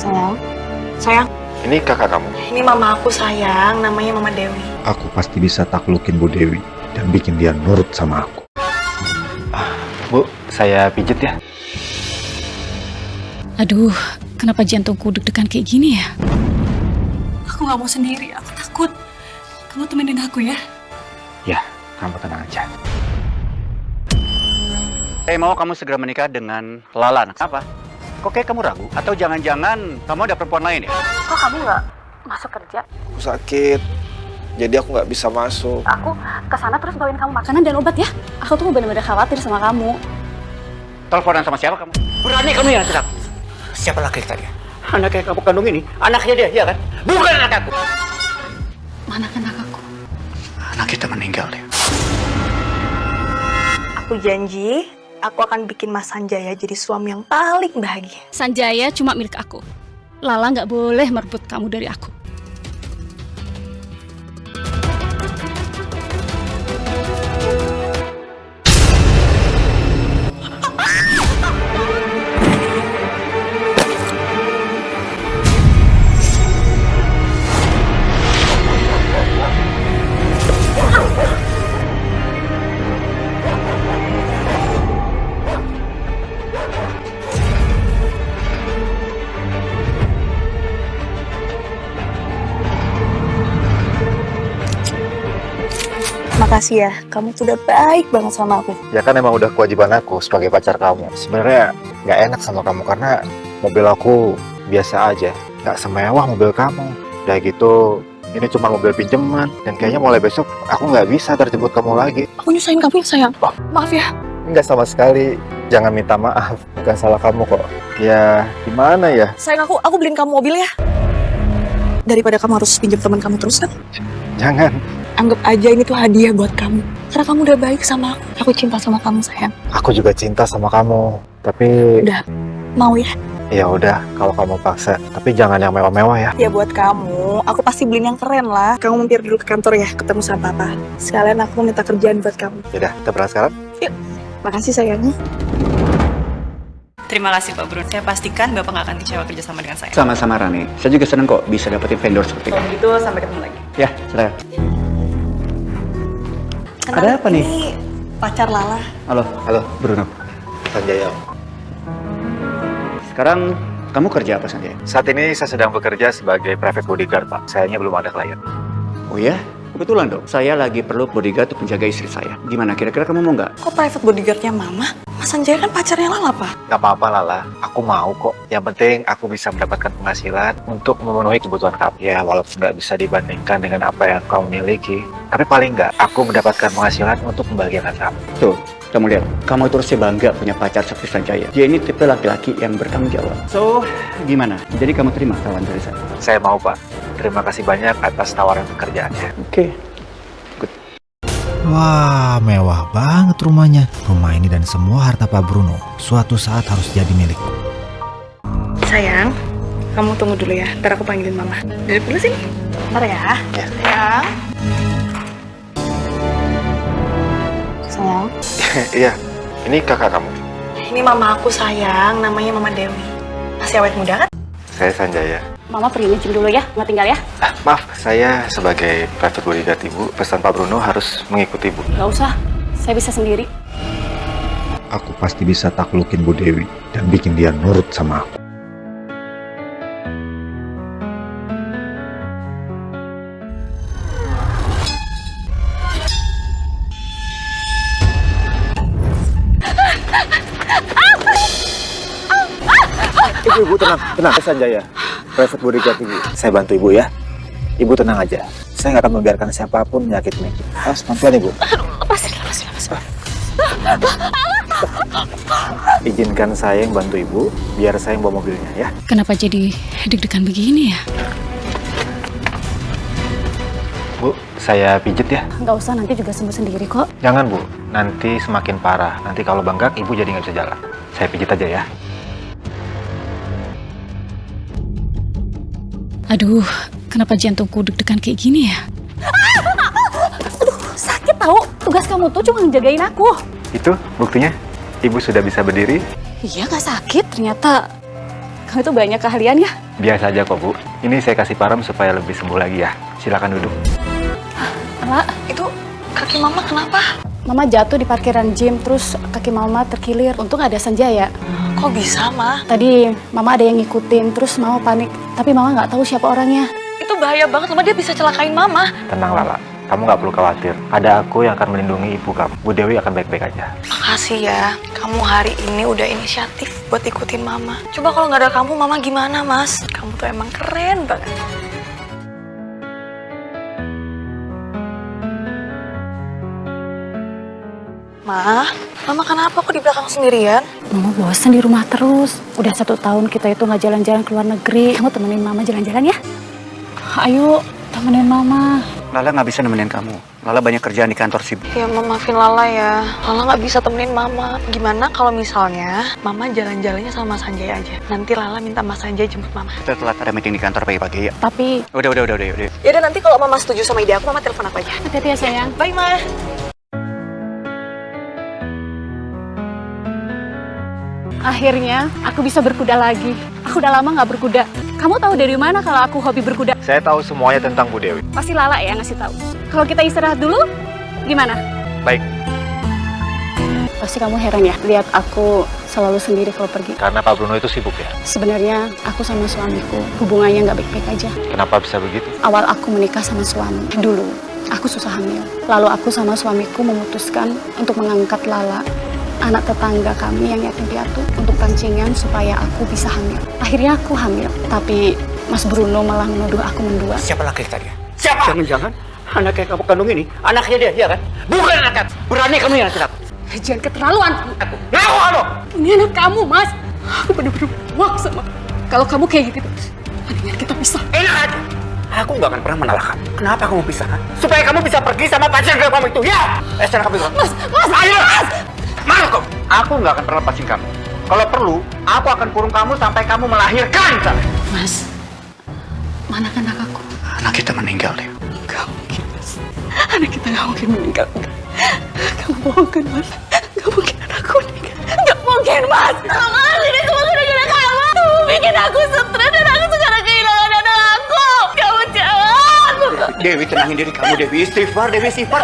Sayang. Sayang. Ini kakak kamu? Ini mama aku sayang, namanya Mama Dewi. Aku pasti bisa taklukin Bu Dewi dan bikin dia nurut sama aku. Bu, saya pijet ya. Aduh, kenapa jantungku deg-degan kayak gini ya? Aku gak mau sendiri, aku takut. Kamu temenin aku ya. Ya, kamu tenang aja. Saya mau kamu segera menikah dengan Lala. Kenapa? Kok kayak kamu ragu? Atau jangan-jangan kamu ada perempuan lain ya? Kok kamu gak masuk kerja? Aku sakit, jadi aku nggak bisa masuk. Aku kesana terus bawain kamu makanan dan obat ya. Aku tuh bener-bener khawatir sama kamu. Teleponan sama siapa kamu? Berani kamu yang teriak? Siapa laki tadi? Anak yang kamu kandung ini, anaknya dia, iya kan? Bukan anak aku. Mana anak aku? Anak kita meninggal ya. Aku janji, aku akan bikin Mas Sanjaya jadi suami yang paling bahagia. Sanjaya cuma milik aku. Lala nggak boleh merebut kamu dari aku. Makasih ya, kamu tuh udah baik banget sama aku. Ya kan emang udah kewajiban aku sebagai pacar kamu. Sebenarnya nggak enak sama kamu karena mobil aku biasa aja, nggak semewah mobil kamu. Udah gitu, ini cuma mobil pinjaman dan kayaknya mulai besok aku nggak bisa terjemput kamu lagi. Aku nyusahin kamu ya sayang. Maaf ya. Nggak sama sekali. Jangan minta maaf, bukan salah kamu kok. Ya gimana ya? Sayang aku beliin kamu mobil ya. Daripada kamu harus pinjam teman kamu terus kan. Jangan. Anggap aja ini tuh hadiah buat kamu. Karena kamu udah baik sama aku. Aku cinta sama kamu sayang. Aku juga cinta sama kamu. Tapi Udah, mau ya? ya udah kalau kamu paksa. Tapi jangan yang mewah-mewah ya. Ya buat kamu, aku pasti beliin yang keren lah. Kamu mampir dulu ke kantor ya, ketemu sama papa. Sekalian aku minta kerjaan buat kamu. Yaudah, kita berangkat sekarang. Makasih sayang. Terima kasih Pak Bruno. Saya pastikan Bapak gak akan kecewa kerja sama dengan saya. Sama-sama Rani. Saya juga seneng kok bisa dapetin vendor seperti Kalau kamu. gitu sampai ketemu lagi. Ya, silakan. Kenal, Ada apa nih? Ini pacar Lala. Halo. Halo, Bruno. Sanjaya. Sekarang kamu kerja apa Sanjaya? Saat ini saya sedang bekerja sebagai private bodyguard, Pak. Sayangnya belum ada klien. Oh ya? Kebetulan dong. Saya lagi perlu bodyguard untuk menjaga istri saya. Gimana? Kira-kira kamu mau nggak? Kok private bodyguardnya mama? Mas Sanjaya kan pacarnya Lala, Pak. Gak apa-apa, Lala. Aku mau kok. Yang penting aku bisa mendapatkan penghasilan untuk memenuhi kebutuhan kamu. Ya, walaupun nggak bisa dibandingkan dengan apa yang kamu miliki. Tapi paling nggak, aku mendapatkan penghasilan untuk membahagiakan kamu. Tuh, kamu lihat. Kamu itu harusnya bangga punya pacar seperti Sanjaya. Dia ini tipe laki-laki yang bertanggung jawab. So, gimana? Jadi kamu terima tawaran dari saya? Saya mau, Pak. Terima kasih banyak atas tawaran pekerjaannya. Oke. Wah, mewah banget rumahnya. Rumah ini dan semua harta Pak Bruno suatu saat harus jadi milikku. Sayang, kamu tunggu dulu ya. Ntar aku panggilin mama. Duduk dulu sini. Ntar ya. Ya. Sayang. Sayang. Iya, ini kakak kamu. Ini mama aku sayang, namanya Mama Dewi. Masih awet muda kan? Saya Sanjaya. Mama pergi izin dulu ya. Mama tinggal ya. Maaf, saya sebagai private bodyguard Ibu, pesan Pak Bruno harus mengikuti Ibu. Gak usah. Saya bisa sendiri. Aku pasti bisa taklukin Bu Dewi dan bikin dia nurut sama aku. Ibu, tenang, tenang. Saya Sanjaya, private bodyguard Ibu. Saya bantu Ibu ya. Ibu tenang aja. Saya nggak akan membiarkan siapapun menyakiti Ibu. Pelan-pelan Ibu. Lepasin. Izinkan saya yang bantu Ibu, biar saya yang bawa mobilnya ya. Kenapa jadi deg-degan begini ya? Bu, saya pijet ya. Gak usah, nanti juga sembuh sendiri kok. Jangan Bu, nanti semakin parah. Nanti kalau bengkak, Ibu jadi nggak bisa jalan. Saya pijet aja ya. Aduh, kenapa jantungku deg-degan kayak gini ya? Aduh, sakit tahu. Tugas kamu tuh cuma ngejagain aku. Itu buktinya, Ibu sudah bisa berdiri. Iya, gak sakit. Ternyata Kamu itu banyak keahlian ya? Biasa aja kok, Bu. Ini saya kasih parem supaya lebih sembuh lagi ya. Silakan duduk. Lala, Itu kaki mama kenapa? Mama jatuh di parkiran gym, terus kaki Mama terkilir. Untung ada Sanjaya. Kok bisa, Ma? Tadi Mama ada yang ngikutin, terus Mama panik. Tapi Mama nggak tahu siapa orangnya. Itu bahaya banget loh, Ma. Dia bisa celakain Mama. Tenang, Lala. Kamu nggak perlu khawatir. Ada aku yang akan melindungi ibu kamu. Bu Dewi akan baik-baik aja. Makasih ya, kamu hari ini udah inisiatif buat ikutin Mama. Coba kalau nggak ada kamu, Mama gimana, Mas? Kamu tuh emang keren banget. Ma, Mama kenapa kok di belakang sendirian? Mama bosan di rumah terus. Udah 1 tahun kita itu nggak jalan-jalan ke luar negeri. Kamu temenin Mama jalan-jalan ya? Ayo, temenin Mama. Lala nggak bisa nemenin kamu. Lala banyak kerjaan di kantor sibuk. Ya, Mama maafin Lala ya. Lala nggak bisa temenin Mama. Gimana kalau misalnya Mama jalan-jalannya sama Mas Sanjay aja? Nanti Lala minta Mas Sanjay jemput Mama. Kita telat ada meeting di kantor pagi-pagi ya. Tapi Udah. Yaudah, nanti kalau Mama setuju sama ide aku, Mama telepon aku aja. hati-hati ya sayang. Bye, Ma. Akhirnya aku bisa berkuda lagi. Aku udah lama nggak berkuda. Kamu tahu dari mana kalau aku hobi berkuda? Saya tahu semuanya tentang Bu Dewi. Pasti Lala ya ngasih tahu. Kalau kita istirahat dulu, gimana? Baik, Pasti kamu heran ya lihat aku selalu sendiri kalau pergi. karena Pak Bruno itu sibuk ya. Sebenarnya aku sama suamiku hubungannya nggak baik-baik aja. Kenapa bisa begitu? Awal aku menikah sama suami, dulu aku susah hamil. Lalu aku sama suamiku memutuskan untuk mengangkat Lala, anak tetangga kami yang yatim piatu, untuk pancingan supaya aku bisa hamil. Akhirnya aku hamil, tapi Mas Bruno malah menuduh aku mendua. Siapa laki tadi? Siapa? Jangan-jangan anak yang kamu kandung ini anaknya dia, ya kan? Bukan anaknya. Berani kamu yang ngasih aku. Jangan keterlaluan. Ngaku kamu! Ini anak kamu, Mas. Aku bener-bener muak sama. Kalau kamu kayak gitu terus, mendingan kita pisah. Enak aja. Aku nggak akan pernah menolak kamu. Kenapa kamu pisah? Supaya kamu bisa pergi sama pacar kamu itu, ya? Sana kamu itu. Mas, Ayo! Marco! Aku nggak akan pernah lepasin kamu. Kalau perlu, aku akan kurung kamu sampai kamu melahirkan. Mas, mana anak aku? Anak kita meninggal deh. Gak mungkin, Mas. Anak kita gak mungkin meninggal. Kamu bohong kan, Mas? Gak mungkin anakku meninggal. Gak mungkin, Mas. Mas, ini semua gara-gara kamu. Kamu bikin aku stres dan aku sekarang kehilangan anak aku. Kamu jangan. Dewi, tenangin diri kamu, Dewi. Istighfar, Dewi, istighfar.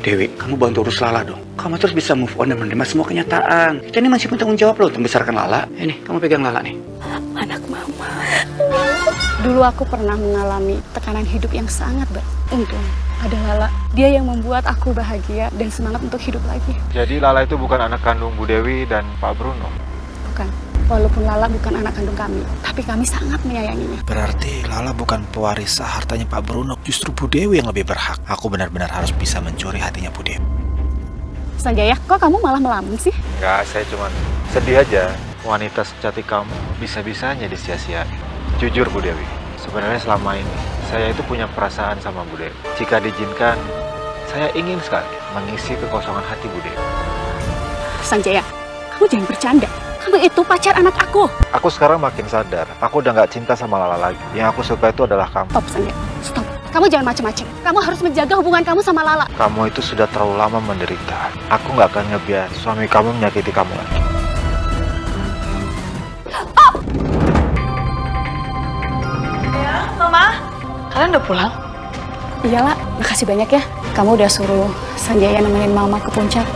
Dewi, kamu bantu urus Lala dong. Kamu terus bisa move on dan menerima semua kenyataan. Kita ini masih punya tanggung jawab loh untuk membesarkan Lala. Ini, kamu pegang Lala nih. Anak mama. Dulu aku pernah mengalami tekanan hidup yang sangat berat. Untung ada Lala. Dia yang membuat aku bahagia dan semangat untuk hidup lagi. Jadi Lala itu bukan anak kandung Bu Dewi dan Pak Bruno. Bukan. Walaupun Lala bukan anak kandung kami, tapi kami sangat menyayanginya. Berarti Lala bukan pewaris hartanya Pak Bruno. Justru Bu Dewi yang lebih berhak. Aku benar-benar harus bisa mencuri hatinya Bu Dewi. Sanjaya, kok kamu malah melamun sih? Enggak, saya cuma sedih aja. Wanita secantik kamu bisa-bisanya disia-siain. Jujur Bu Dewi, sebenarnya selama ini saya itu punya perasaan sama Bu Dewi. Jika diizinkan, saya ingin sekali mengisi kekosongan hati Bu Dewi. Sanjaya, kamu jangan bercanda. Kamu itu pacar anak aku. Aku sekarang makin sadar, aku udah nggak cinta sama Lala lagi. Yang aku suka itu adalah kamu. Stop, Sanjaya. Stop. Kamu jangan macam-macam. Kamu harus menjaga hubungan kamu sama Lala. Kamu itu sudah terlalu lama menderita. Aku nggak akan ngebiarin suami kamu menyakiti kamu lagi. Mama, kalian udah pulang? Iyalah, makasih banyak ya. Kamu udah suruh Sanjaya nemenin Mama ke puncak.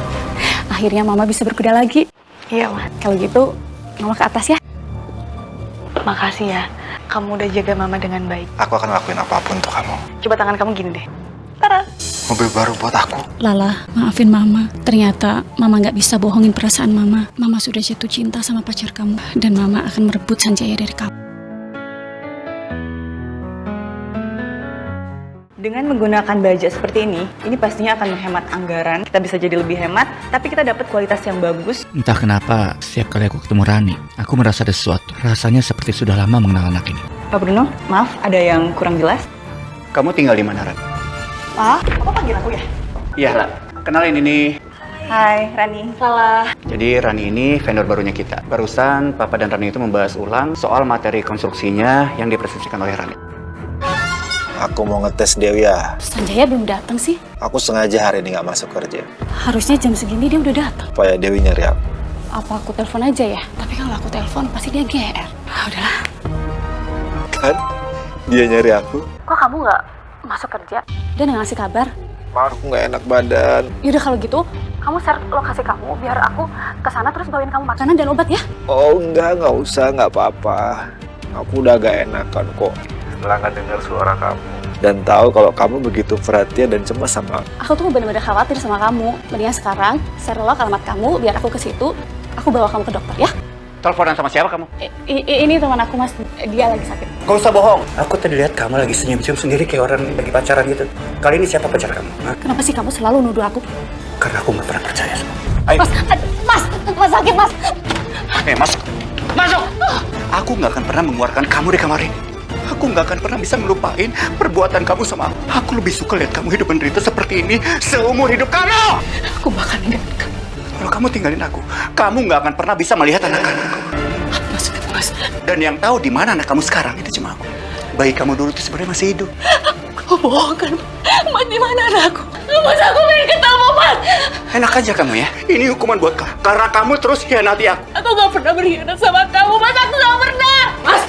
Akhirnya Mama bisa berkuda lagi. Iya, Ma. Kalau gitu, Mama ke atas ya. Makasih ya. Kamu udah jaga Mama dengan baik. Aku akan lakuin apapun untuk kamu. Coba tangan kamu gini deh. Tara. Mobil baru buat aku. Lala, maafin Mama. Ternyata Mama nggak bisa bohongin perasaan Mama. Mama sudah jatuh cinta sama pacar kamu. Dan Mama akan merebut Sanjaya dari kamu. Dengan menggunakan baja seperti ini pastinya akan menghemat anggaran. Kita bisa jadi lebih hemat, tapi kita dapat kualitas yang bagus. Entah kenapa, setiap kali aku ketemu Rani, aku merasa ada sesuatu. Rasanya seperti sudah lama mengenal anak ini. Pak Bruno, maaf ada yang kurang jelas. Kamu tinggal di mana, Rani? Ma, apa panggil aku ya? Iya, La. Kenalin ini. Hai, Rani. Salah. Jadi Rani ini vendor barunya kita. Barusan Papa dan Rani itu membahas ulang soal materi konstruksinya yang dipresentasikan oleh Rani. Aku mau ngetes Dewi ya. Sanjaya belum datang sih. Aku sengaja hari ini nggak masuk kerja. Harusnya jam segini dia udah datang. Supaya Dewi nyari aku. Apa aku telepon aja ya? Tapi kalau aku telepon pasti dia GR. Ah, udahlah. Kan dia nyari aku. Kok kamu nggak masuk kerja? Dia nggak ngasih kabar. Ma, aku nggak enak badan. Yaudah kalau gitu, kamu share lokasi kamu biar aku kesana terus bawain kamu makanan dan obat ya. Oh nggak usah, nggak apa-apa. Aku udah agak enakan kok setelah dengar suara kamu dan tahu kalau kamu begitu perhatian dan cemas sama aku. Aku tuh bener-bener khawatir sama kamu. Mendingan sekarang share lo alamat kamu biar aku ke situ. Aku bawa kamu ke dokter ya. Teleponan sama siapa kamu? Ini teman aku Mas, dia lagi sakit. Gak usah bohong. Aku tadi lihat kamu lagi senyum-senyum sendiri kayak orang lagi pacaran gitu. Kali ini siapa pacar kamu? Hah? Kenapa sih kamu selalu nuduh aku? Karena aku gak pernah percaya sama kamu. Ayo. Mas sakit Mas. Oke, masuk. Masuk! Aku gak akan pernah mengeluarkan kamu dari kamar ini. Aku gak akan pernah bisa melupain perbuatan kamu sama aku. Aku lebih suka lihat kamu hidup menderita seperti ini seumur hidup kamu. Aku bakal ninggalin kamu. Kalau kamu tinggalin aku, kamu gak akan pernah bisa melihat anak-anakku. Mas. Dan yang tahu di mana anak kamu sekarang itu cuma aku. Bayi kamu dulu itu sebenarnya masih hidup. Kamu bohong kan? Mas di mana anakku? Mas aku pengen ketemu Mas. Enak aja kamu ya. Ini hukuman buat kamu. Karena kamu terus hianati aku. Aku gak pernah berkhianat sama kamu Mas. Aku gak pernah. Mas.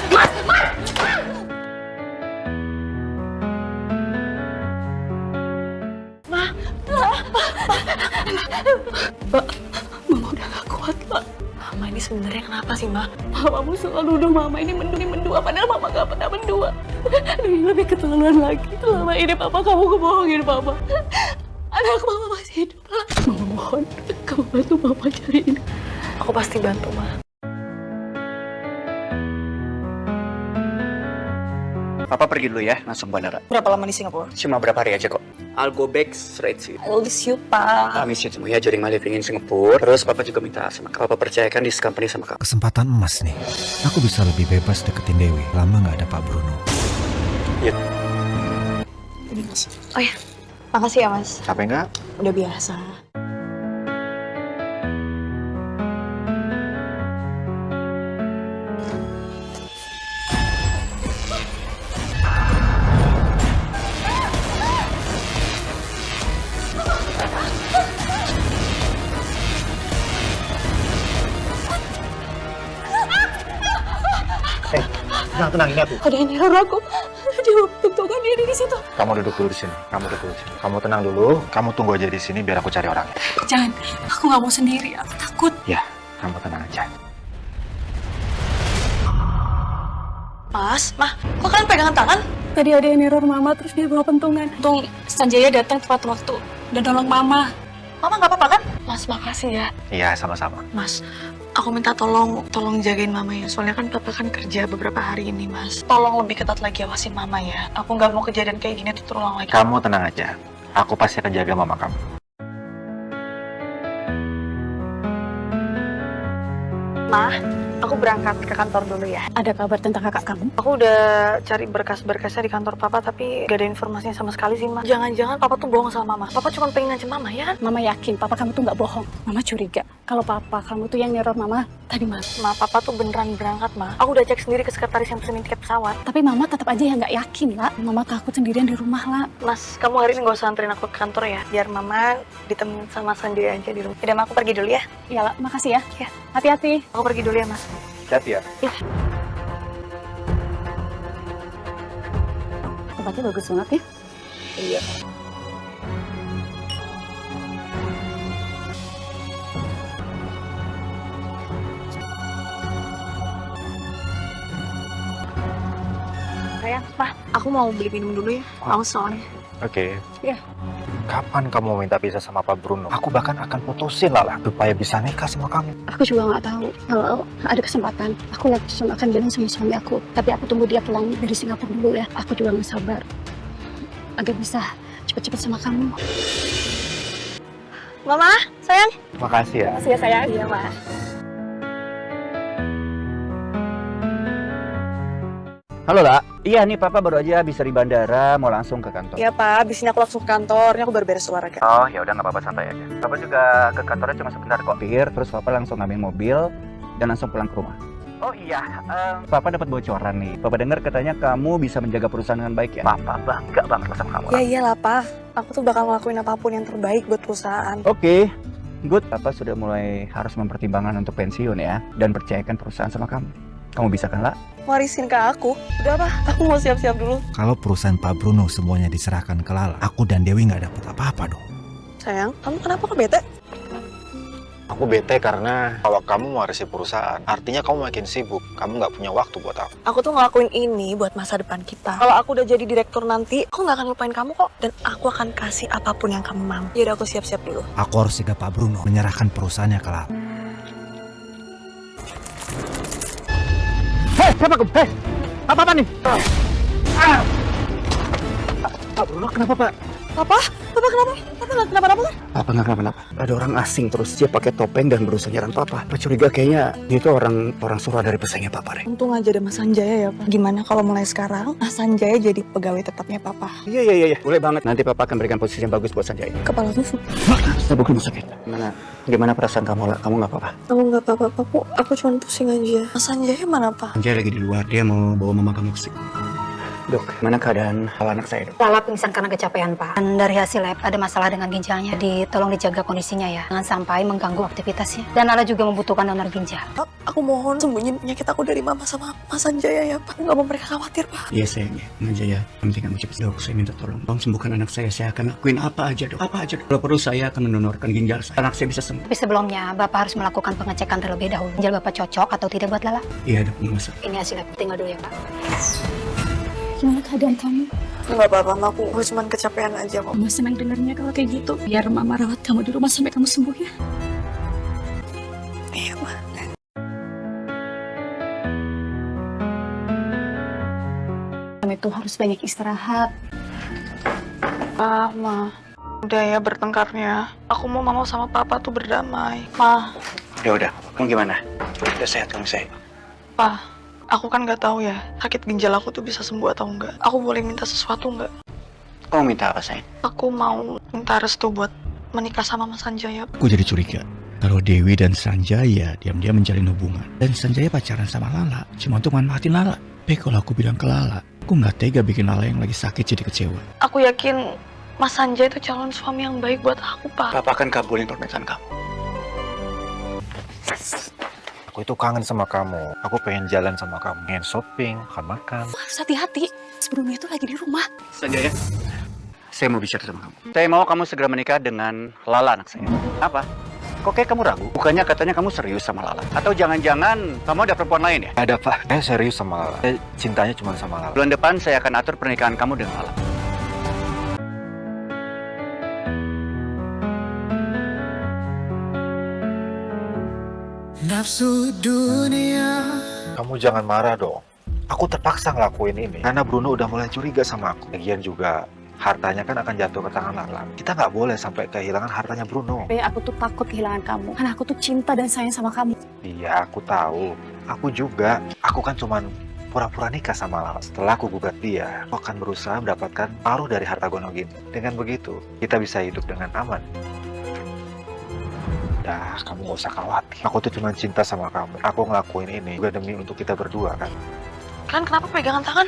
Mama udah gak kuat, Pak. Mama ini sebenarnya kenapa sih, Ma? Mamamu selalu nuduh Mama ini mendua, padahal Mama gak pernah mendua. Lebih keterlaluan lagi. Selama ini Papa kamu kebohongin Mama. Anak Mama masih hidup. Mama mohon, kamu bantu Mama cariin. Aku pasti bantu, Ma. Papa pergi dulu ya, langsung bandara. Berapa lama di Singapura? Cuma berapa hari aja kok. I'll go back straight to you. I will miss you, Pa. I miss you too ya, during my living in Singapore. Terus Papa juga minta sama Papa percayakan this company sama kamu. Kesempatan emas nih. Aku bisa lebih bebas deketin Dewi. Lama nggak ada Pak Bruno. Ya. Oh ya, makasih ya, Mas. Capek nggak? Udah biasa. Tenang, tenang, ini aku. Ada yang neror aku. Dia bentukan diri di situ. Kamu duduk dulu di sini. Kamu duduk dulu di sini. Kamu tenang dulu. Kamu tunggu aja di sini biar aku cari orangnya. Jangan, aku gak mau sendiri. Aku takut. Ya, kamu tenang aja. Mas, Ma, kok kalian pegangan tangan? Tadi ada yang neror Mama, terus dia bawa pentungan. Untung Sanjaya datang tepat waktu dan nolong Mama. Mama nggak apa-apa kan? Mas, makasih ya. Iya, sama-sama. Mas, aku minta tolong jagain Mama ya. Soalnya kan Papa kan kerja beberapa hari ini, Mas. Tolong lebih ketat lagi awasin Mama ya. Aku nggak mau kejadian kayak gini tuh terulang lagi. Kamu tenang aja. Aku pasti akan jaga mama kamu. Ma, aku berangkat ke kantor dulu ya. Ada kabar tentang kakak kamu? Aku udah cari berkas-berkasnya di kantor Papa, tapi gak ada informasinya sama sekali sih, Ma. Jangan-jangan Papa tuh bohong sama Mama. Papa cuma pengen ngancam Mama, ya kan? Mama yakin Papa kamu tuh nggak bohong. Mama curiga kalau Papa kamu tuh yang neror Mama tadi malam. Ma, Papa tuh beneran berangkat, Ma. Aku udah cek sendiri ke sekretaris yang pesenin tiket pesawat. Tapi Mama tetap aja yang nggak yakin lah. Mama takut sendirian di rumah lah. Mas, kamu hari ini gak usah anterin aku ke kantor ya. Biar Mama ditemenin sama Sanjay aja di rumah. Udah, Ma, aku pergi dulu ya. Ya lah, makasih ya. Ya. Hati-hati. Aku pergi dulu ya, Mas. Hati ya. Tempatnya bagus banget ya. Iya. Sayang, Ma, aku mau beli minum dulu ya. Aku soalnya. Oke. Iya. Kapan kamu minta pisah sama Pak Bruno? Aku bahkan akan putusin Lala supaya bisa nikah sama kamu. Aku juga nggak tahu kalau ada kesempatan. Aku langsung akan bilang sama suami aku. Tapi aku tunggu dia pulang dari Singapura dulu ya. Aku juga nggak sabar. Agar bisa cepet-cepet sama kamu. Mama, sayang. Makasih ya. Makasih ya sayang. Iya, Ma. Halo, La. Iya nih, Papa baru aja habis dari bandara, mau langsung ke kantor. Iya, Pak. Abis ini aku langsung ke kantor. Ini aku baru beres olahraga. Oh, ya udah nggak apa-apa, santai aja. Papa juga ke kantornya cuma sebentar kok. Terus Papa langsung ngambil mobil dan langsung pulang ke rumah. Oh iya, Papa dapat bocoran nih. Papa dengar katanya kamu bisa menjaga perusahaan dengan baik ya. Papa bangga banget sama kamu. Ya iyalah, Pak. Aku tuh bakal ngelakuin apapun yang terbaik buat perusahaan. Oke, good. Papa sudah mulai harus mempertimbangkan untuk pensiun ya, dan percayakan perusahaan sama kamu. Kamu bisa kan, La? Warisin ke aku. Udah apa? Aku mau siap-siap dulu. Kalau perusahaan Pak Bruno semuanya diserahkan ke Lala, aku dan Dewi nggak dapat apa-apa dong. Sayang, kamu kenapa kok bete? Aku bete karena kalau kamu mewarisi perusahaan, artinya kamu makin sibuk. Kamu nggak punya waktu buat aku. Aku tuh ngelakuin ini buat masa depan kita. Kalau aku udah jadi direktur nanti, aku nggak akan lupain kamu kok. Dan aku akan kasih apapun yang kamu mau. Yaudah, aku siap-siap dulu. Aku harus cegah Pak Bruno menyerahkan perusahaannya ke Lala. Hei, siapa kamu? Hei, apa nih? Pak Bruno, kenapa Pak? Papa kenapa? Papa nggak kenapa-napa kan? Papa nggak kenapa-napa. Ada orang asing terus dia pakai topeng dan berusaha nyerang Papa. Papa curiga kayaknya dia itu orang suruh dari pesaingnya Papa, Rek. Untung aja ada Mas Sanjaya ya, Pak. Gimana kalau mulai sekarang Mas Sanjaya jadi pegawai tetapnya Papa? Iya. Boleh banget. Nanti Papa akan berikan posisi yang bagus buat Sanjaya. Kepala aku Sabuk rumah sakit. Gimana perasaan kamu, La? Kamu nggak apa-apa? Aku nggak apa-apa, aku cuma pusing aja. Mas Sanjaya mana, Pak? Sanjaya lagi di luar. Dia mau bawa mama kamu ke sini. Dok, mana keadaan anak saya, Dok? Lala pingsan karena kecapean, Pak. Dan dari hasil lab ada masalah dengan ginjalnya. Tolong dijaga kondisinya ya. Jangan sampai mengganggu aktivitasnya. Dan Lala juga membutuhkan donor ginjal. Pak, aku mohon sembunyi penyakit aku dari Mama sama Mas Sanjaya ya, Pak. Nggak mau mereka khawatir, Pak. Iya sayangnya, Sanjaya. Yang penting kamu cepat. Dok, saya minta tolong sembuhkan anak saya. Saya akan lakuin apa aja, Dok. Apa aja, Dok. Kalau perlu saya akan mendonorkan ginjal saya. Anak saya bisa sembuh. Tapi sebelumnya, Bapak harus melakukan pengecekan terlebih dahulu. Ginjal Bapak cocok atau tidak buat Lala? Iya, Dok. Nggak masalah. Ini hasil lab. Tinggal dulu ya, Pak. Gimana keadaan kamu? Nggak apa-apa, aku cuma kecapean aja kok. Mama senang dengarnya kalau kayak gitu. Biar Mama rawat kamu di rumah sampai kamu sembuh ya. Iya, Ma. Kamu itu harus banyak istirahat. Ma. Udah ya bertengkarnya. Aku mau Mama sama Papa tuh berdamai. Ma. Udah. Kamu gimana? Udah sehat kamu, saya. Pa, aku kan nggak tahu ya, sakit ginjal aku tuh bisa sembuh atau enggak. Aku boleh minta sesuatu nggak? Kamu minta apa, sayang? Aku mau minta restu buat menikah sama Mas Sanjaya. Aku jadi curiga. Kalau Dewi dan Sanjaya diam-diam menjalin hubungan. Dan Sanjaya pacaran sama Lala. Cuma untuk manfaatin Lala. Tapi kalau aku bilang ke Lala, aku nggak tega bikin Lala yang lagi sakit jadi kecewa. Aku yakin Mas Sanjaya itu calon suami yang baik buat aku, Pak. Papa akan kabulin permintaan kamu. Aku itu kangen sama kamu. Aku pengen jalan sama kamu. Pengen shopping, makan. Harus hati-hati. Sebelumnya itu lagi di rumah. Sanjaya, saya mau bicara sama kamu. Saya mau kamu segera menikah dengan Lala, anak saya. Apa? Kok kayak kamu ragu? Bukannya katanya kamu serius sama Lala? Atau jangan-jangan kamu ada perempuan lain ya? Ada, Pak. Saya serius sama Lala. Saya cintanya cuma sama Lala. Bulan depan saya akan atur pernikahan kamu dengan Lala. Nafsu dunia. Kamu jangan marah dong. Aku terpaksa ngelakuin ini karena Bruno udah mulai curiga sama aku. Lagian juga hartanya kan akan jatuh ke tangan Lala. Kita nggak boleh sampai kehilangan hartanya Bruno. Aku tuh takut kehilangan kamu. Karena aku tuh cinta dan sayang sama kamu. Iya, aku tahu. Aku juga. Aku kan cuman pura-pura nikah sama Lala. Setelah aku gugat dia, aku akan berusaha mendapatkan paruh dari harta gonogin. Dengan begitu, kita bisa hidup dengan aman. Dah, kamu gak usah khawatir. Aku tuh cuma cinta sama kamu. Aku ngelakuin ini juga demi untuk kita berdua kan. Kalian kenapa pegangan tangan?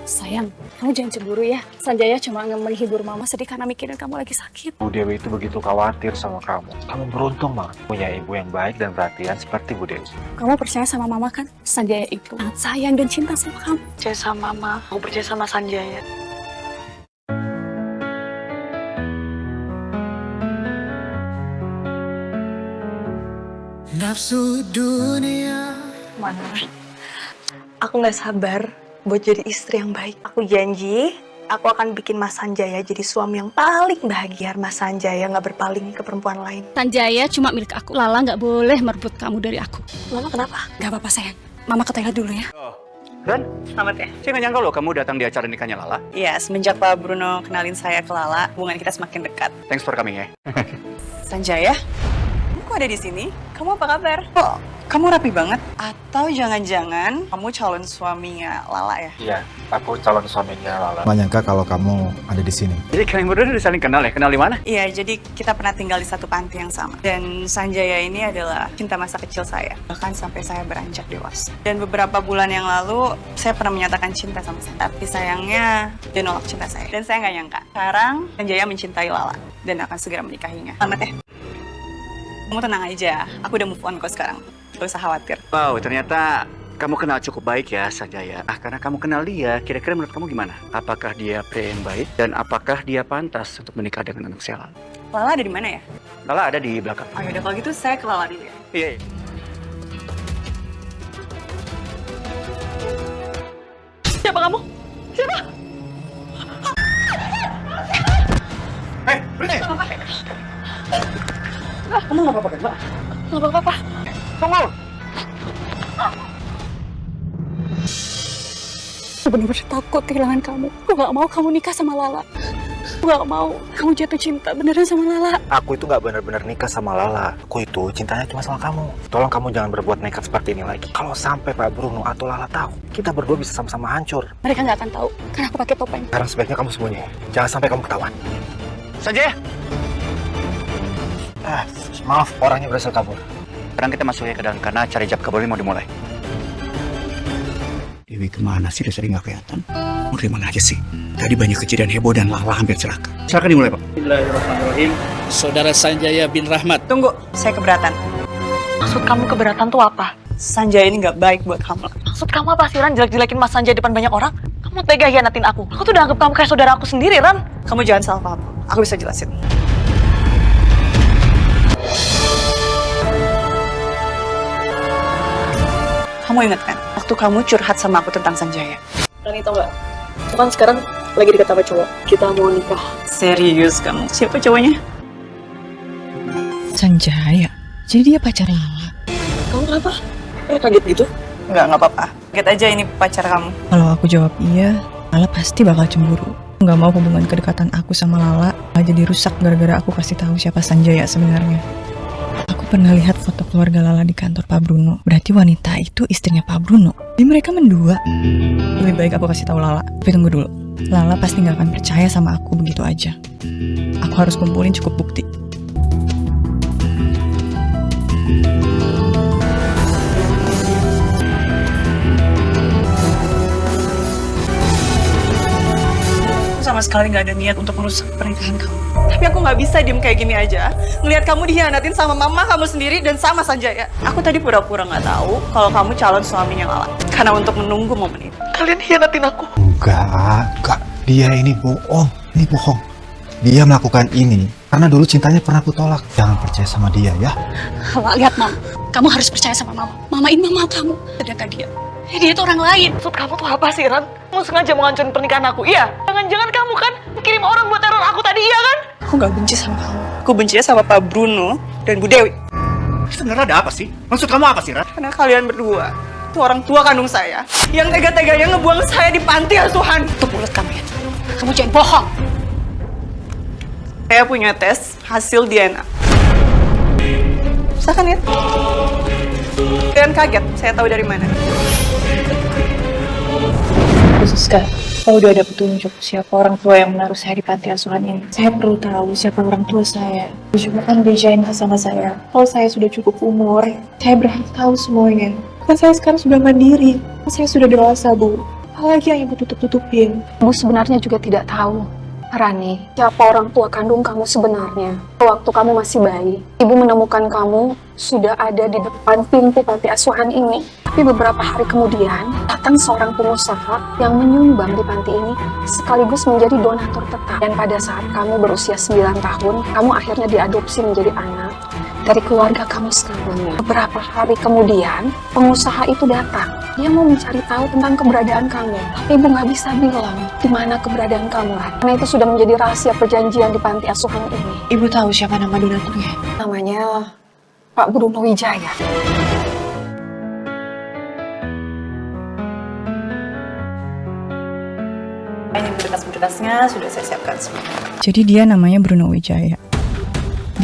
Sayang, kamu jangan cemburu ya. Sanjaya cuma menghibur Mama sedih karena mikirin kamu lagi sakit. Bu Dewi itu begitu khawatir sama kamu. Kamu beruntung banget punya ibu yang baik dan perhatian seperti Bu Dewi. Kamu percaya sama Mama kan? Sanjaya itu sangat sayang dan cinta sama kamu. Percaya sama Mama. Aku percaya sama Sanjaya. Nafsu dunia. Mana? Aku nggak sabar buat jadi istri yang baik. Aku janji, aku akan bikin Mas Sanjaya jadi suami yang paling bahagia. Mas Sanjaya nggak berpaling ke perempuan lain. Sanjaya cuma milik aku. Lala nggak boleh merebut kamu dari aku. Mama kenapa? Gak apa-apa sayang. Mama ke toilet dulu ya. Dan Selamat ya. saya nggak nyangka loh kamu datang di acara nikahnya Lala. Iya, semenjak Pak Bruno kenalin saya ke Lala, hubungan kita semakin dekat. Thanks for coming ya. Sanjaya, kok ada di sini? Kamu apa kabar? Kok kamu rapi banget? Atau jangan-jangan kamu calon suaminya Lala ya? Iya, aku calon suaminya Lala. Nggak nyangka kalau kamu ada di sini. Jadi kalian berdua udah saling kenal ya? Kenal di mana? Iya, jadi kita pernah tinggal di satu panti yang sama. Dan Sanjaya ini adalah cinta masa kecil saya. Bahkan sampai saya beranjak dewasa. Dan beberapa bulan yang lalu, saya pernah menyatakan cinta sama saya. Tapi sayangnya, dia nolak cinta saya. Dan saya nggak nyangka. Sekarang, Sanjaya mencintai Lala. Dan akan segera menikahinya. Selamat ya. Kamu tenang aja, aku udah move on kok sekarang. Gak usah khawatir. Wow, ternyata kamu kenal cukup baik ya Sanjaya. Karena kamu kenal dia, kira-kira menurut kamu gimana? Apakah dia pria yang baik dan apakah dia pantas untuk menikah dengan anak saya? Lala ada di mana ya? Lala ada di belakang. Oh yaudah, kalau gitu saya ke Lala dulu ya. Iya. Siapa kamu? Siapa? Berhenti! Kamu gak apa-apa kan, Mbak? Gak apa-apa. Tunggu! Aku benar-benar takut kehilangan kamu. Aku gak mau kamu nikah sama Lala. Aku gak mau kamu jatuh cinta beneran sama Lala. Aku itu nggak benar-benar nikah sama Lala. Aku itu cintanya cuma sama kamu. Tolong kamu jangan berbuat nekat seperti ini lagi. Kalau sampai Pak Bruno atau Lala tahu, kita berdua bisa sama-sama hancur. Mereka gak akan tahu karena aku pakai topeng. Sekarang sebaiknya kamu sembunyi. Jangan sampai kamu ketahuan. Sanjaya! Maaf, orangnya berhasil kabur. Sekarang kita masuk ya ke dalam karena acara ijab kabul mau dimulai. Dewi kemana sih? Udah sering gak kelihatan. Mau dari mana aja sih? Tadi banyak kejadian heboh dan Lala hampir celaka. Silakan dimulai, Pak. Bismillahirrahmanirrahim. Saudara Sanjaya bin Rahmat. Tunggu, saya keberatan. Maksud kamu keberatan tuh apa? Sanjaya ini gak baik buat kamu. Maksud kamu apa sih, Ran? Jelek-jelekin Mas Sanjay depan banyak orang? Kamu tega hianatin aku. Aku tuh udah anggap kamu kayak saudara aku sendiri, Ran. Kamu jangan salah paham. Aku bisa jelasin. Kamu ingat kan? Waktu kamu curhat sama aku tentang Sanjaya. Rani, tau gak? Aku kan sekarang lagi deket sama cowok. Kita mau nikah. Serius kamu? Siapa cowoknya? Sanjaya? Jadi dia pacar Lala? Kamu kenapa? Kaget gitu? Enggak apa-apa. Lihat aja ini pacar kamu. Kalau aku jawab iya, Lala pasti bakal cemburu. Nggak mau hubungan kedekatan aku sama Lala jadi rusak gara-gara aku kasih tahu siapa Sanjaya sebenarnya. Aku pernah lihat foto keluarga Lala di kantor Pak Bruno. Berarti wanita itu istrinya Pak Bruno. Jadi mereka mendua. Lebih baik aku kasih tahu Lala. Tapi tunggu dulu. Lala pasti nggak akan percaya sama aku begitu aja. Aku harus kumpulin cukup bukti. Sama sekali nggak ada niat untuk merusak pernikahan kamu. Tapi aku nggak bisa diem kayak gini aja. Ngelihat kamu dihianatin sama mama kamu sendiri dan sama Sanjaya. Aku tadi pura-pura nggak tahu kalau kamu calon suaminya Lala. Karena untuk menunggu momen itu. Kalian hianatin aku. Enggak. Dia ini bohong. Ini bohong. Dia melakukan ini karena dulu cintanya pernah aku tolak. Jangan percaya sama dia ya. Lala, lihat Mama. Kamu harus percaya sama Mama. Mama ini mama kamu. Sedangkan dia itu orang lain. Maksud kamu tuh apa sih, Ran? Kamu sengaja mau ngancurin pernikahan aku, iya? Jangan-jangan kamu kan kirim orang buat teror aku tadi, iya kan? Aku nggak benci sama kamu. Aku benci sama Pak Bruno dan Bu Dewi. Sebenarnya ada apa sih? Maksud kamu apa sih, Ran? Karena kalian berdua itu orang tua kandung saya yang tega-teganya ngebuang saya di panti asuhan. Tutup mulut kamu ya. Kamu jangan bohong. Saya punya tes hasil DNA. Silahkan lihat. Kalian kaget, saya tahu dari mana. Siska, kalau udah ada petunjuk siapa orang tua yang menaruh saya di panti asuhan ini, saya perlu tahu siapa orang tua saya. Juga kan bejain sama saya. Kalau saya sudah cukup umur, saya berhak tahu semuanya. Kan saya sekarang sudah mandiri. Saya sudah dewasa, Bu. Apalagi yang ibu tutup-tutupin? Ibu sebenarnya juga tidak tahu, Rani, siapa orang tua kandung kamu sebenarnya. Waktu kamu masih bayi, ibu menemukan kamu sudah ada di depan pintu panti asuhan ini. Tapi beberapa hari kemudian, datang seorang pengusaha yang menyumbang di panti ini sekaligus menjadi donatur tetap. Dan pada saat kamu berusia 9 tahun, kamu akhirnya diadopsi menjadi anak dari keluarga kamu sebelumnya. Beberapa hari kemudian, pengusaha itu datang. Dia mau mencari tahu tentang keberadaan kamu. Tapi ibu nggak bisa bilang di mana keberadaan kamu, Ran. Karena itu sudah menjadi rahasia perjanjian di panti asuhan ini. Ibu tahu siapa nama donaturnya? Namanya Pak Bruno Wijaya. Ini berkas-berkasnya sudah saya siapkan semua. Jadi dia namanya Bruno Wijaya.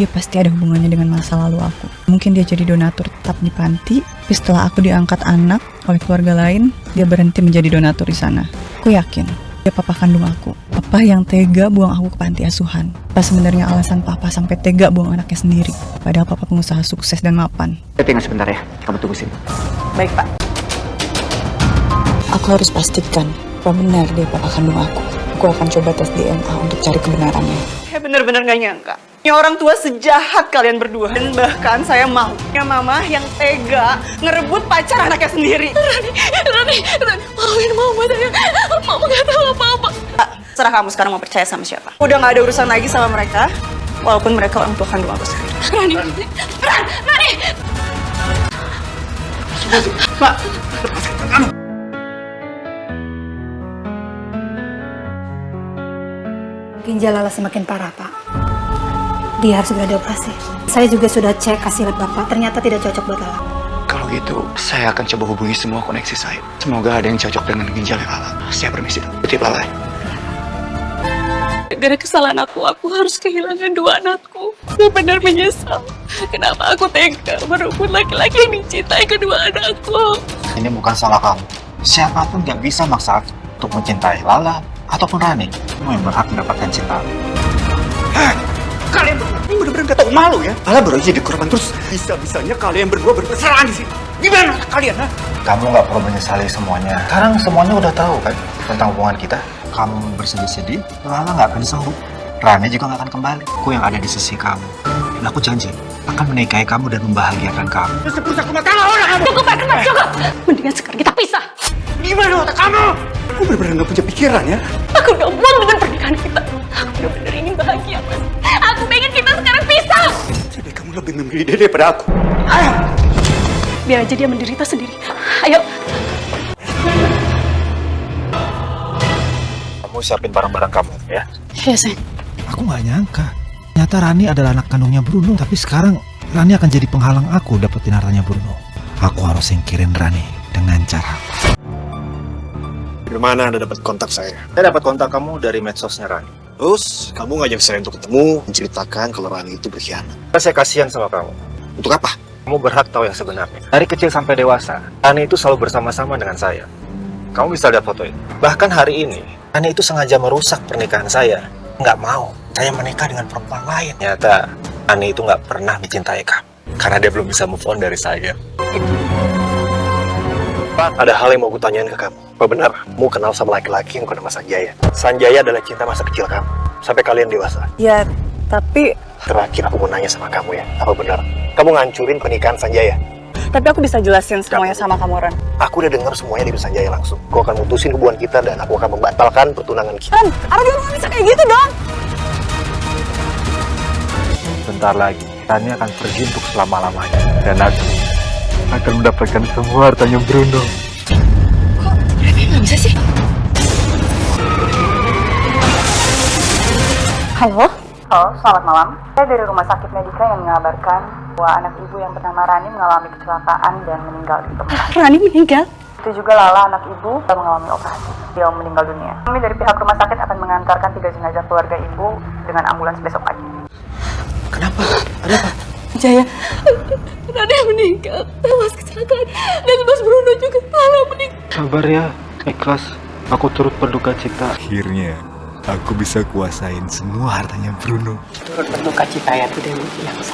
dia pasti ada hubungannya dengan masa lalu aku. Mungkin dia jadi donatur tetap di panti, tapi setelah aku diangkat anak oleh keluarga lain, dia berhenti menjadi donatur di sana. Aku yakin dia papa kandung aku. Papa yang tega buang aku ke panti asuhan. Apa sebenarnya alasan papa sampai tega buang anaknya sendiri? Padahal papa pengusaha sukses dan mapan. Saya tinggal sebentar ya, kamu tunggu sini. Baik, Pak. Aku harus pastikan bahwa benar dia papa kandung aku. Aku akan coba tes DNA untuk cari kebenarannya. Saya benar-benar gak nyangka. Ini orang tua sejahat kalian berdua. Dan bahkan saya mau ya mama yang tega ngerebut pacar anaknya sendiri. Rani, maafin mama saya. Mama gak tahu apa-apa. Serah kamu sekarang mau percaya sama siapa. Udah gak ada urusan lagi sama mereka. Walaupun mereka orang tua kandung aku sendiri. Rani! Pak! Ginjal Lala semakin parah, Pak. Dia harus segera dioperasi. Saya juga sudah cek hasil lab Bapak, ternyata tidak cocok buat Lala. Kalau gitu, saya akan coba hubungi semua koneksi saya. Semoga ada yang cocok dengan ginjalnya Lala. Saya permisi, Putih Lala. Gara-gara kesalahan aku harus kehilangan dua anakku. Saya benar menyesal. Kenapa aku tega merebut laki-laki yang mencintai kedua anakku? Ini bukan salah kamu. Siapapun gak bisa maksa aku untuk mencintai Lala ataupun Rani. Kamu yang berhak mendapatkan cinta. Kalian berdua ini bener-bener gak tau malu ya? Lala baru aja jadi korban terus bisa-bisanya kalian berdua berpesaran di sini. Gimana kalian, ha? Kamu gak perlu menyesali semuanya. Sekarang semuanya udah tahu kan tentang hubungan kita. Kamu bersedih-sedih, Lala gak akan sembuh. Rani juga gak akan kembali. Aku yang ada di sisi kamu. Dan aku janji akan menikahi kamu dan membahagiakan kamu. Seperti aku mata orang kamu. Cukup, Pak, cukup. Mendingan sekarang kita pisah. Gimana otak kamu? Aku bener-bener gak punya pikiran ya. Aku udah muak dengan pernikahan kita. Aku bener-bener ingin bahagia, Mas. Aku pengen kita sekarang pisah. Jadi kamu lebih memilih dia daripada aku. Ayo. Biar aja dia menderita sendiri. Ayo. Kamu siapin barang-barang kamu ya. Iya, sayang. Aku nggak nyangka. Ternyata Rani adalah anak kandungnya Bruno. Tapi sekarang Rani akan jadi penghalang aku dapetin hartanya Bruno. Aku harus singkirin Rani dengan cara. Dari mana Anda dapat kontak saya? Saya dapat kontak kamu dari medsosnya Rani. Terus, kamu ngajak saya untuk ketemu, menceritakan kalau Rani itu berkhianat. Saya kasihan sama kamu. Untuk apa? Kamu berhak tahu yang sebenarnya. Dari kecil sampai dewasa, Rani itu selalu bersama-sama dengan saya. Kamu bisa lihat foto itu. Bahkan hari ini, Rani itu sengaja merusak pernikahan saya. Nggak mau saya menikah dengan perempuan lain. Ternyata Rani itu nggak pernah mencintai kamu. Karena dia belum bisa move on dari saya. Pak, ada hal yang mau gue tanyain ke kamu. Apa benar, kamu kenal sama laki-laki yang bernama Sanjaya? Sanjaya adalah cinta masa kecil kamu, sampai kalian dewasa. Ya, tapi Terakhir aku mau nanya sama kamu ya, apa benar kamu ngancurin pernikahan Sanjaya? aku bisa jelasin semuanya sama kamu, Ren. Aku udah dengar semuanya dari Sanjaya langsung. Aku akan mutusin hubungan kita dan aku akan membatalkan pertunangan kita. Ren, Ardi lu gak bisa kayak gitu dong. Bentar lagi, Rani akan pergi untuk selama-lamanya. Dan aku akan mendapatkan semua hartanya Bruno. Gak bisa sih. Halo? Halo, selamat malam. Saya dari Rumah Sakit Medika yang mengabarkan bahwa anak ibu yang bernama Rani mengalami kecelakaan dan meninggal di tempat. Rani meninggal? Itu juga Lala, anak ibu, mengalami operasi. Dia meninggal dunia. Kami dari pihak rumah sakit akan mengantarkan 3 jenazah keluarga ibu dengan ambulans besok pagi. Kenapa? Ada apa? Jaya, Rani meninggal. Mas kecelakaan. Dan Mas Bruno juga Lala meninggal. Sabar ya, ikhlas. Aku turut berduka cita. Akhirnya aku bisa kuasain semua hartanya Bruno. Turut berduka cita ya, Bu Dewi.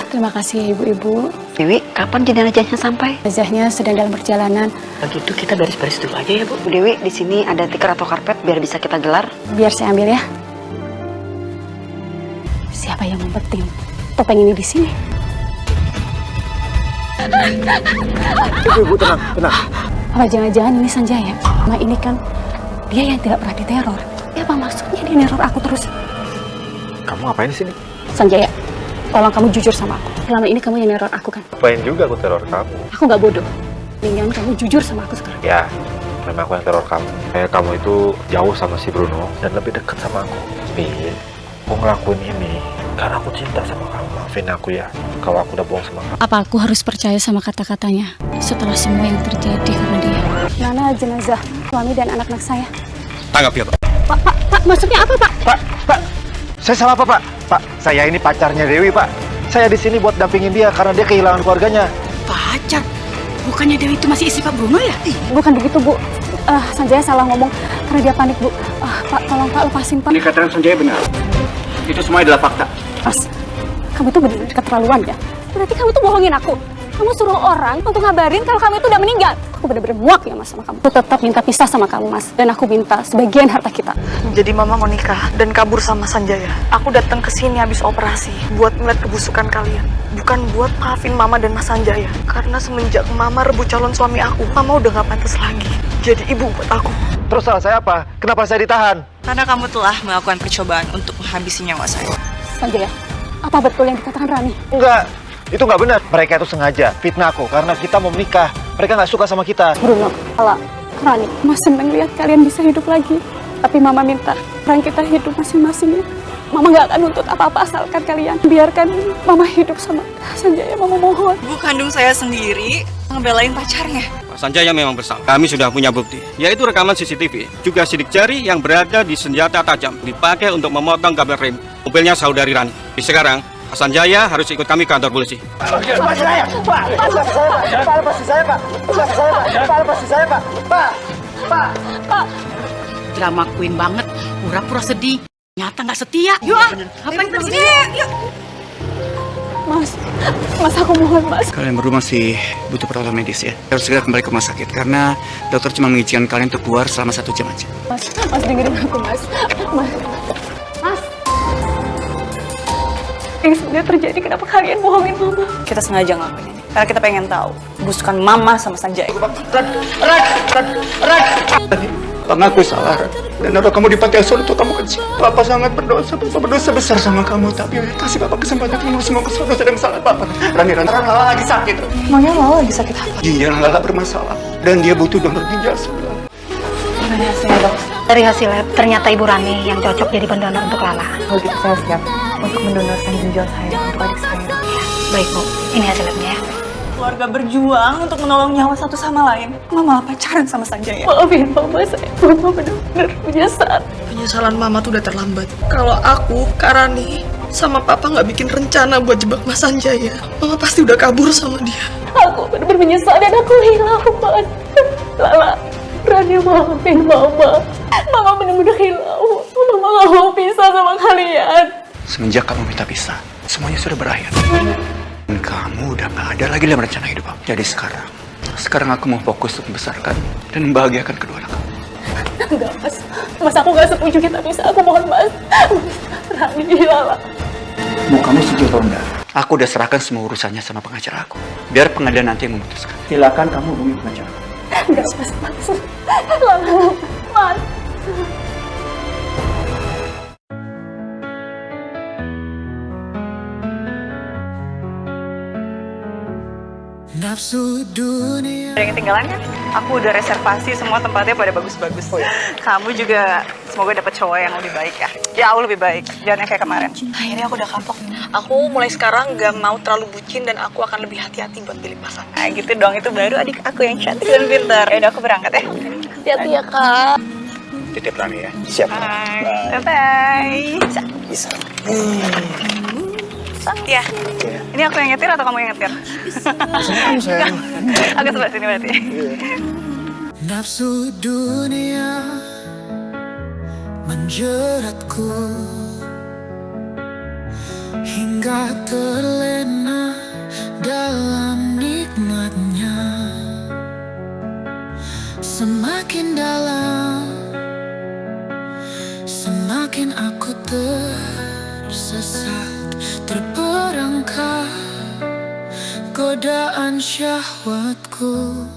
Terima kasih ibu-ibu. Dewi, kapan jenazahnya sampai? Jenazahnya sedang dalam perjalanan. Begitu kita beres-beres dulu aja ya, Bu. Bu Dewi, di sini ada tikar atau karpet biar bisa kita gelar. Biar saya ambil ya. Siapa yang ngumpetin topeng ini di sini? Ibu, tenang, tenang. Apa jangan-jangan ini Sanjaya? Nah ini kan dia yang tidak pernah diteror. Apa maksudnya dia neror aku terus? Kamu ngapain di sini? Sanjaya, tolong kamu jujur sama aku. Selama ini kamu yang neror aku kan? Ngapain juga aku teror kamu? Aku nggak bodoh. Mendingan kamu jujur sama aku sekarang. Ya, memang aku yang teror kamu. Kayak kamu itu jauh sama si Bruno dan lebih dekat sama aku. Tapi aku ngelakuin ini karena aku cinta sama kamu. Maafin aku ya kalau aku udah bohong sama kamu. Apa aku harus percaya sama kata-katanya setelah semua yang terjadi karena dia? Mana jenazah suami dan anak-anak saya? Tanggap ya, Pak. Pak, maksudnya apa, Pak? Pak, saya salah apa, Pak? Pak, saya ini pacarnya Dewi, Pak. Saya di sini buat dampingin dia karena dia kehilangan keluarganya. Pacar? Bukannya Dewi itu masih istri Pak Bruno ya? Bukan begitu, Bu. Sanjaya salah ngomong karena dia panik, Bu. Pak, tolong Pak lepasin, Pak. Ini kata Sanjaya benar. Itu semua adalah fakta. Mas, kamu tuh benar-benar keterlaluan ya. Berarti kamu tuh bohongin aku. Kamu suruh orang untuk ngabarin kalau kamu itu udah meninggal. Aku benar-benar muak ya Mas sama kamu. Aku tetap minta pisah sama kamu, Mas. Dan aku minta sebagian harta kita. Jadi mama mau nikah dan kabur sama Sanjaya. Aku datang ke sini habis operasi buat ngeliat kebusukan kalian. Bukan buat maafin mama dan Mas Sanjaya. Karena semenjak mama rebut calon suami aku, mama udah gak pantas lagi jadi ibu buat aku. Terus salah saya apa? Kenapa saya ditahan? Karena kamu telah melakukan percobaan untuk menghabisi nyawa saya. Sanjaya, apa betul yang dikatakan Rani? Enggak, itu nggak benar. Mereka itu sengaja fitnah aku karena kita mau menikah. Mereka nggak suka sama kita. Bruno, Lala, Rani, Mas senang lihat kalian bisa hidup lagi. Tapi Mama minta orang kita hidup masing-masing ya. Mama nggak akan nuntut apa-apa asalkan kalian biarkan Mama hidup sama Sanjaya. Mama mohon. Ibu kandung saya sendiri ngebelain pacarnya. Pak Sanjaya memang bersalah. Kami sudah punya bukti, yaitu rekaman CCTV, juga sidik jari yang berada di senjata tajam dipakai untuk memotong kabel rem mobilnya saudari Rani. Sekarang, Pak Sanjaya harus ikut kami ke kantor polisi. Drama queen banget, pura-pura sedih, nyata nggak setia. Yuk, ngapain kita di sini? Yuk. Mas aku mohon Mas. Kalian berdua masih butuh perawatan medis ya. Harus segera kembali ke rumah sakit karena dokter cuma mengizinkan kalian untuk keluar selama 1 jam aja. Mas dengerin aku Mas. Mas. Yang sebenarnya terjadi kenapa kalian bohongin Mama? Kita sengaja ngelakuin ini karena kita pengen tahu busukan mama sama Sanjaya. Karena aku salah dan naruh kamu di panti asuhan untuk kamu kecil. Papa sangat berdosa, Papa berdosa besar sama kamu. Tapi kasih Papa kesempatan untuk semua kesalahan dan salah Papa. Rani Lala lagi sakit. Emangnya Lala lagi sakit apa? Ginjal Lala bermasalah dan dia butuh donor ginjal sebelah. Gimana hasilnya dok? Dari hasil lab, ternyata Ibu Rani yang cocok jadi pendonor untuk Lala. Kalau gitu saya siap untuk mendonorkan ginjal saya untuk adik saya. Baik Bu, ini hasil labnya ya. Keluarga berjuang untuk menolong nyawa satu sama lain. Mama malah pacaran sama Sanjaya. Maafin Mama saya. Mama benar-benar menyesal. Penyesalan mama tuh udah terlambat. Kalau aku, Karani, sama papa nggak bikin rencana buat jebak Mas Sanjaya, mama pasti udah kabur sama dia. Aku benar-benar menyesal dan aku hilang Mas. Lala, Rani maafin Mama. Mama benar-benar hilang. Mama gak mau pisah sama kalian. Semenjak kamu minta pisah, semuanya sudah berakhir. Dan kamu udah gak ada lagi dalam rencana hidup aku. Jadi sekarang aku mau fokus untuk membesarkan dan membahagiakan kedua anak kamu. Enggak Mas. Mas aku gak setuju kita pisah. Aku mohon Mas. Rani, Lala. Mau kamu setuju atau enggak? Aku udah serahkan semua urusannya sama pengacara aku. Biar pengadilan nanti yang memutuskan. Silakan kamu hubungi pengacara. Enggak Mas. Lala, Mas. Ada yang ketinggalan kan? Aku udah reservasi semua tempatnya pada bagus-bagus. Kamu juga semoga dapet cowok yang lebih baik ya. Jauh lebih baik. Jangan yang kayak kemarin. Akhirnya aku udah kapok. Aku mulai sekarang gak mau terlalu bucin dan aku akan lebih hati-hati buat pilih pasangan. Nah gitu dong, itu baru adik aku yang cantik dan pintar. Yaudah aku berangkat ya. Hati-hati ya Kak. Titip Rani ya. Siap. Bye. Bye. Bisa. Ya. Ini aku yang nyetir atau kamu yang nyetir? Aku sebelah sini berarti. Nafsu dunia menjeratku hingga terlena dalam nikmatnya. Semakin dalam, semakin aku tersesat, terperangkap godaan syahwatku.